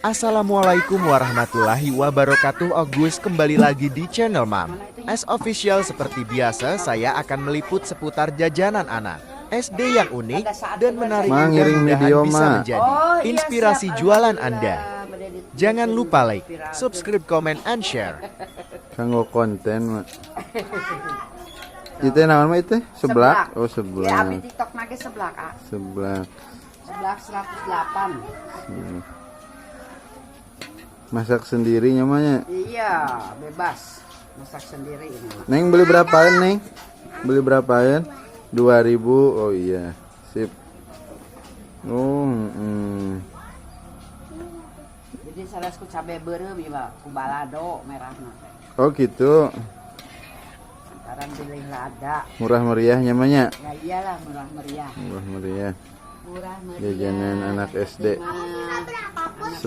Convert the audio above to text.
Assalamualaikum warahmatullahi wabarakatuh. Agus kembali lagi di channel Mam As Official. Seperti biasa saya akan meliput seputar jajanan anak SD yang unik dan menarik, mudah-mudahan bisa menjadi inspirasi jualan Anda. Jangan lupa like, subscribe, comment, and share. Kanggo konten mah. Itu nama mah itu seblak. Oh seblak. Ya abdi TikTok nage seblak ah. Seblak. Seblak 108. Masak sendiri namanya. Iya, bebas. Masak sendiri ini. Neng beli berapaan, Neng? Beli berapaan? 2000. Oh iya. Sip. Oh, Jadi salah ku cabe beureum ieu mah ku balado merahna. oh gitu. Sekarang pilih lada. Murah meriah namanya. Ya iyalah murah meriah. Murah meriah. Murah meriah. Jajanan anak SD. Anak